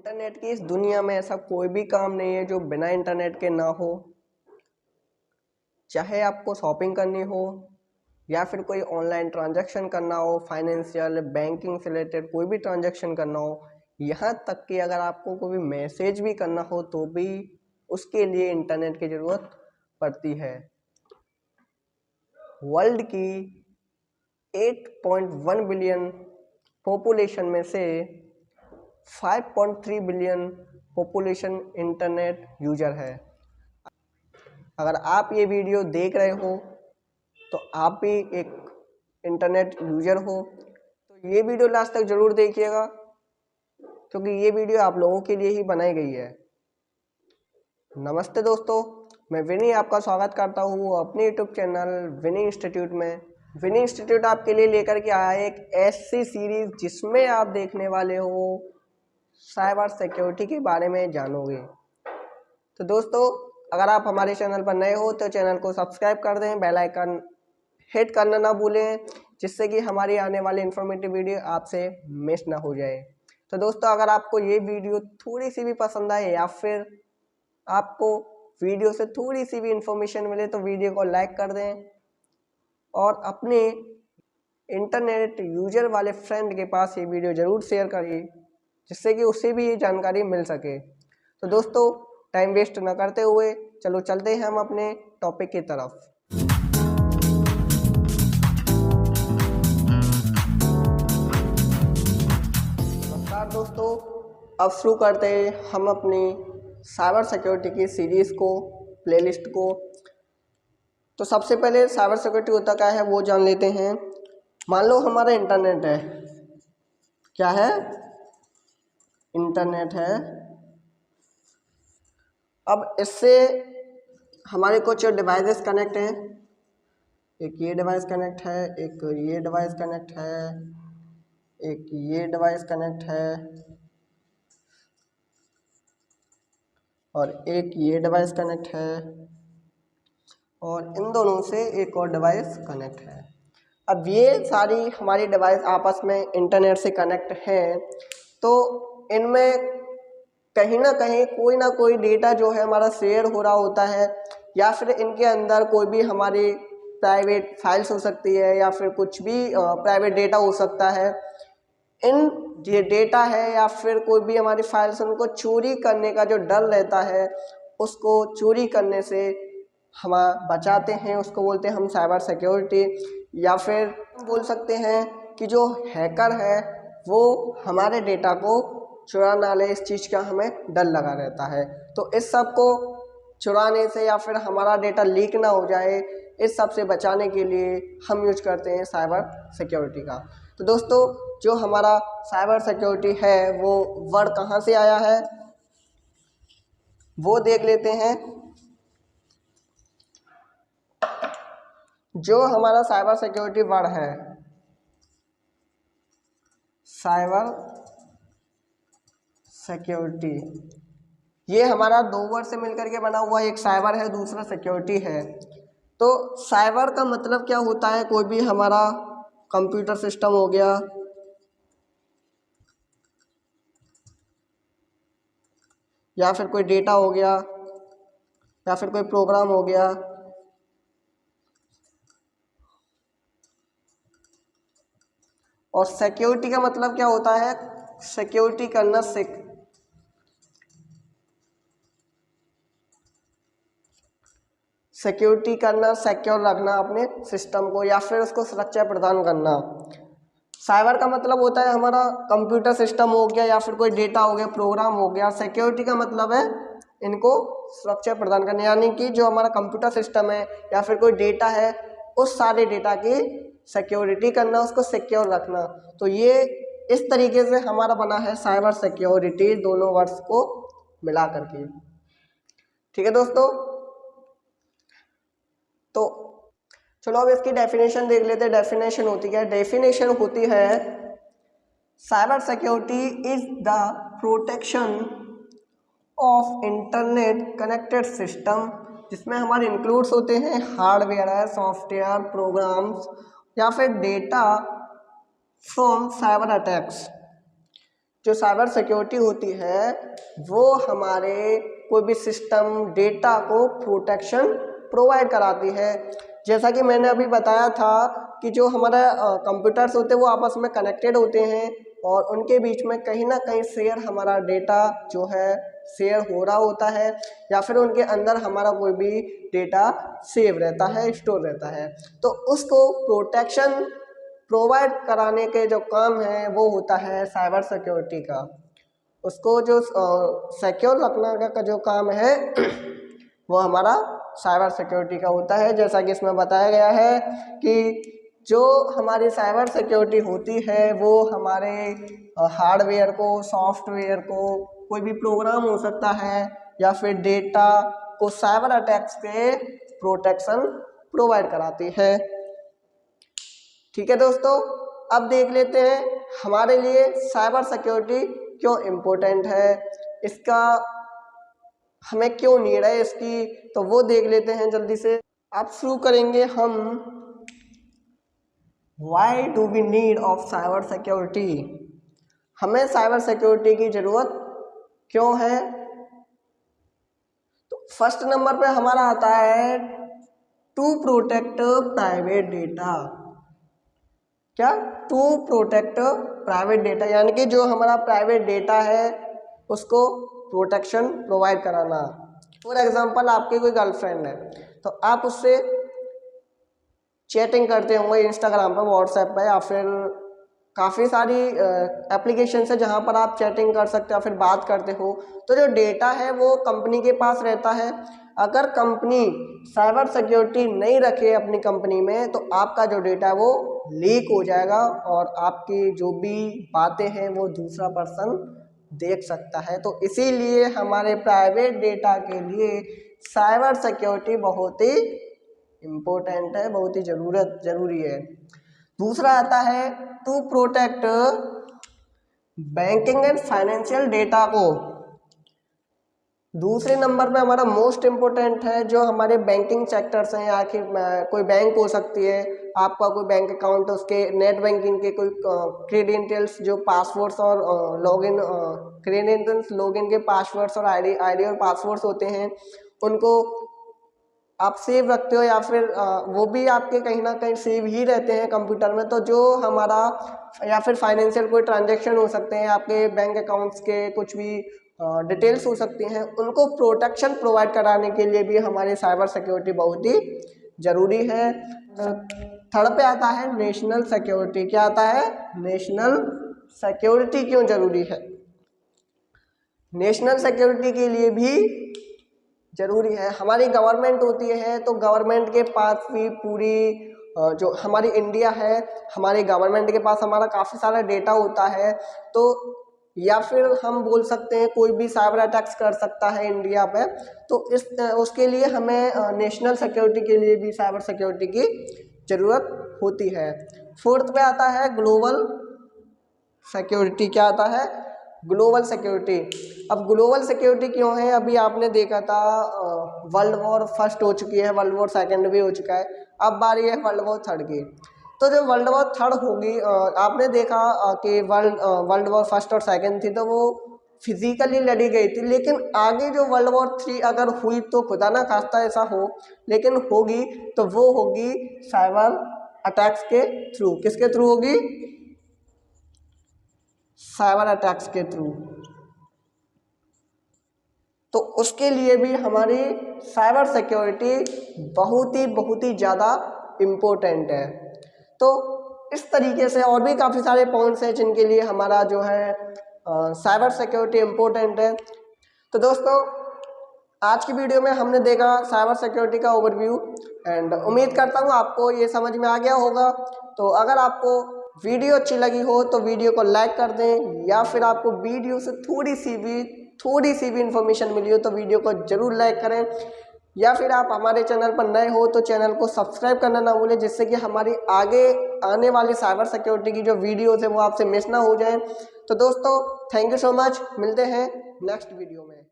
Internet की इस दुनिया में ऐसा कोई भी काम नहीं है जो बिना इंटरनेट के ना हो। चाहे आपको शॉपिंग करनी हो या फिर कोई ऑनलाइन ट्रांजैक्शन करना हो, फाइनेंशियल बैंकिंग से रिलेटेड कोई भी ट्रांजैक्शन करना हो, यहाँ तक कि अगर आपको कोई मैसेज भी करना हो तो भी उसके लिए इंटरनेट की ज़रूरत पड़ती है। वर्ल्ड की 8.1 बिलियन पॉपुलेशन में से 5.3 बिलियन पॉपुलेशन इंटरनेट यूजर है। अगर आप ये वीडियो देख रहे हो तो आप भी एक इंटरनेट यूजर हो, तो ये वीडियो लास्ट तक ज़रूर देखिएगा क्योंकि ये वीडियो आप लोगों के लिए ही बनाई गई है। नमस्ते दोस्तों, मैं विनी आपका स्वागत करता हूँ अपने यूट्यूब चैनल विनी इंस्टीट्यूट में। विनी इंस्टीट्यूट आपके लिए लेकर के आया है एक ऐसी सीरीज जिसमें आप देखने वाले हो साइबर सिक्योरिटी के बारे में जानोगे। तो दोस्तों, अगर आप हमारे चैनल पर नए हो तो चैनल को सब्सक्राइब कर दें, बेल आइकन हिट करना ना भूलें, जिससे कि हमारी आने वाली इन्फॉर्मेटिव वीडियो आपसे मिस ना हो जाए। तो दोस्तों, अगर आपको ये वीडियो थोड़ी सी भी पसंद आए या फिर आपको वीडियो से थोड़ी सी भी इंफॉर्मेशन मिले तो वीडियो को लाइक कर दें और अपने इंटरनेट यूजर वाले फ्रेंड के पास ये वीडियो ज़रूर शेयर करिए, जिससे कि उसे भी ये जानकारी मिल सके। तो दोस्तों, टाइम वेस्ट ना करते हुए चलो चलते हैं हम अपने टॉपिक की तरफ। नमस्कार दोस्तों, अब शुरू करते हैं हम अपनी साइबर सिक्योरिटी की सीरीज़ को, प्लेलिस्ट को। तो सबसे पहले साइबर सिक्योरिटी होता क्या है वो जान लेते हैं। मान लो हमारा इंटरनेट है, क्या है? इंटरनेट है। अब इससे हमारे कुछ डिवाइसेस कनेक्ट हैं। एक ये डिवाइस कनेक्ट है, एक ये डिवाइस कनेक्ट है, एक ये डिवाइस कनेक्ट है और एक ये डिवाइस कनेक्ट है और इन दोनों से एक और डिवाइस कनेक्ट है। अब ये सारी हमारी डिवाइस आपस में इंटरनेट से कनेक्ट हैं, तो इनमें कहीं ना कोई डेटा जो है हमारा शेयर हो रहा होता है, या फिर इनके अंदर कोई भी हमारी प्राइवेट फाइल्स हो सकती है या फिर कुछ भी प्राइवेट डेटा हो सकता है। इन ये डेटा है या फिर कोई भी हमारी फाइल्स, उनको चोरी करने का जो डर रहता है, उसको चोरी करने से हम बचाते हैं, उसको बोलते हैं हम साइबर सिक्योरिटी। या फिर बोल सकते हैं कि जो हैकर है वो हमारे डेटा को चुरा ना ले, इस चीज़ का हमें डर लगा रहता है। तो इस सब को चुराने से या फिर हमारा डेटा लीक ना हो जाए, इस सब से बचाने के लिए हम यूज करते हैं साइबर सिक्योरिटी का। तो दोस्तों, जो हमारा साइबर सिक्योरिटी है वो वर्ड कहाँ से आया है वो देख लेते हैं। जो हमारा साइबर सिक्योरिटी वर्ड है, साइबर सिक्योरिटी, ये हमारा दो वर्ड से मिलकर के बना हुआ, एक साइबर है, दूसरा सिक्योरिटी है। तो साइबर का मतलब क्या होता है? कोई भी हमारा कंप्यूटर सिस्टम हो गया या फिर कोई डेटा हो गया या फिर कोई प्रोग्राम हो गया। और सिक्योरिटी का मतलब क्या होता है? सिक्योरिटी करना, सिक्योरिटी करना, सिक्योर रखना अपने सिस्टम को या फिर उसको सुरक्षा प्रदान करना। साइबर का मतलब होता है हमारा कंप्यूटर सिस्टम हो गया या फिर कोई डेटा हो गया, प्रोग्राम हो गया। सिक्योरिटी का मतलब है इनको सुरक्षा प्रदान करना, यानी कि जो हमारा कंप्यूटर सिस्टम है या फिर कोई डेटा है, उस सारे डेटा की सिक्योरिटी करना, उसको सिक्योर रखना। तो ये इस तरीके से हमारा बना है साइबर सिक्योरिटी, दोनों वर्ड्स को मिला करके। ठीक है दोस्तों, तो चलो अब इसकी डेफिनेशन देख लेते हैं। डेफिनेशन होती है, डेफिनेशन होती है cyber security is the protection of internet connected system, जिसमें हमारे इंक्लूड्स होते हैं हार्डवेयर है, सॉफ्टवेयर, प्रोग्राम्स या फिर डेटा फ्रॉम साइबर अटैक्स। जो साइबर सिक्योरिटी होती है वो हमारे कोई भी सिस्टम डेटा को प्रोटेक्शन प्रोवाइड कराती है। जैसा कि मैंने अभी बताया था कि जो हमारा कंप्यूटर्स होते हैं वो आपस में कनेक्टेड होते हैं और उनके बीच में कहीं ना कहीं शेयर हमारा डेटा जो है शेयर हो रहा होता है या फिर उनके अंदर हमारा कोई भी डेटा सेव रहता है, स्टोर रहता है। तो उसको प्रोटेक्शन प्रोवाइड कराने के जो काम है वो होता है साइबर सिक्योरिटी का। उसको जो सिक्योर रखने का जो काम है वो हमारा साइबर सिक्योरिटी का होता है। जैसा कि इसमें बताया गया है कि जो हमारी साइबर सिक्योरिटी होती है वो हमारे हार्डवेयर को, सॉफ्टवेयर को, कोई भी प्रोग्राम हो सकता है या फिर डेटा को साइबर अटैक्स से प्रोटेक्शन प्रोवाइड कराती है। ठीक है दोस्तों, अब देख लेते हैं हमारे लिए साइबर सिक्योरिटी क्यों इम्पोर्टेंट है, इसका हमें क्यों नीड है इसकी, तो वो देख लेते हैं जल्दी से। आप शुरू करेंगे हम why do we need of cyber security, हमें साइबर सिक्योरिटी की ज़रूरत क्यों है। तो फर्स्ट नंबर पे हमारा आता है टू प्रोटेक्ट प्राइवेट डेटा। क्या? टू प्रोटेक्ट प्राइवेट डेटा, यानी कि जो हमारा प्राइवेट डेटा है उसको प्रोटेक्शन प्रोवाइड कराना। फॉर एग्जांपल आपकी कोई गर्लफ्रेंड है तो आप उससे चैटिंग करते होंगे इंस्टाग्राम पर, व्हाट्सएप पर, या फिर काफ़ी सारी एप्लीकेशन है जहाँ पर आप चैटिंग कर सकते हो या फिर बात करते हो। तो जो डेटा है वो कंपनी के पास रहता है। अगर कंपनी साइबर सिक्योरिटी नहीं रखे अपनी कंपनी में तो आपका जो डेटा है वो लीक हो जाएगा और आपकी जो भी बातें हैं वो दूसरा पर्सन देख सकता है। तो इसीलिए हमारे प्राइवेट डेटा के लिए साइबर सिक्योरिटी बहुत ही इम्पोर्टेंट है, बहुत ही ज़रूरी है। दूसरा आता है to protect banking and financial data को। दूसरे नंबर पे हमारा मोस्ट इम्पोर्टेंट है जो हमारे बैंकिंग सेक्टर्स हैं, आखिर कोई बैंक हो सकती है, आपका कोई बैंक अकाउंट, उसके नेट बैंकिंग के कोई क्रेडेंशियल्स, जो पासवर्ड्स और लॉगिन क्रेडेंशियल्स, लॉगिन के पासवर्ड्स और आईडी और पासवर्ड्स होते हैं, उनको आप सेव रखते हो या फिर वो भी आपके कहीं ना कहीं सेव ही रहते हैं कंप्यूटर में। तो जो हमारा या फिर फाइनेंशियल कोई ट्रांजैक्शन हो सकते हैं, आपके बैंक अकाउंट्स के कुछ भी डिटेल्स हो सकती हैं, उनको प्रोटेक्शन प्रोवाइड कराने के लिए भी हमारी साइबर सिक्योरिटी बहुत ही ज़रूरी है। थर्ड पे आता है नेशनल सिक्योरिटी। क्या आता है? नेशनल सिक्योरिटी क्यों ज़रूरी है? नेशनल सिक्योरिटी के लिए भी ज़रूरी है। हमारी गवर्नमेंट होती है तो गवर्नमेंट के पास भी पूरी जो हमारी इंडिया है, हमारी गवर्नमेंट के पास हमारा काफ़ी सारा डेटा होता है। तो या फिर हम बोल सकते हैं कोई भी साइबर अटैक्स कर सकता है इंडिया पे, तो उसके लिए हमें नेशनल सिक्योरिटी के लिए भी साइबर सिक्योरिटी की ज़रूरत होती है। फोर्थ पे आता है ग्लोबल सिक्योरिटी। क्या आता है? Global security. अब ग्लोबल सिक्योरिटी क्यों है? अभी आपने देखा था वर्ल्ड वॉर फर्स्ट हो चुकी है, वर्ल्ड वॉर सेकंड भी हो चुका है, अब बारी है वर्ल्ड वॉर थर्ड की। तो जो वर्ल्ड वॉर थर्ड होगी, आपने देखा कि वर्ल्ड वॉर फर्स्ट और सेकंड थी तो वो फिजिकली लड़ी गई थी, लेकिन आगे जो वर्ल्ड वॉर थ्री अगर हुई तो खुदा ना खास्ता ऐसा हो, लेकिन होगी तो वो होगी साइबर अटैक्स के थ्रू। किसके थ्रू होगी? साइबर अटैक्स के थ्रू। तो उसके लिए भी हमारी साइबर सिक्योरिटी बहुत ही ज़्यादा इम्पोर्टेंट है। तो इस तरीके से और भी काफ़ी सारे पॉइंट्स हैं जिनके लिए हमारा जो है साइबर सिक्योरिटी इम्पोर्टेंट है। तो दोस्तों, आज की वीडियो में हमने देखा साइबर सिक्योरिटी का ओवरव्यू, एंड उम्मीद करता हूँ आपको ये समझ में आ गया होगा। तो अगर आपको वीडियो अच्छी लगी हो तो वीडियो को लाइक कर दें, या फिर आपको वीडियो से थोड़ी सी भी इन्फॉर्मेशन मिली हो तो वीडियो को ज़रूर लाइक करें, या फिर आप हमारे चैनल पर नए हो तो चैनल को सब्सक्राइब करना ना भूलें, जिससे कि हमारी आगे आने वाली साइबर सिक्योरिटी की जो वीडियोज़ है वो आपसे मिस ना हो जाए। तो दोस्तों, थैंक यू सो मच, मिलते हैं नेक्स्ट वीडियो में।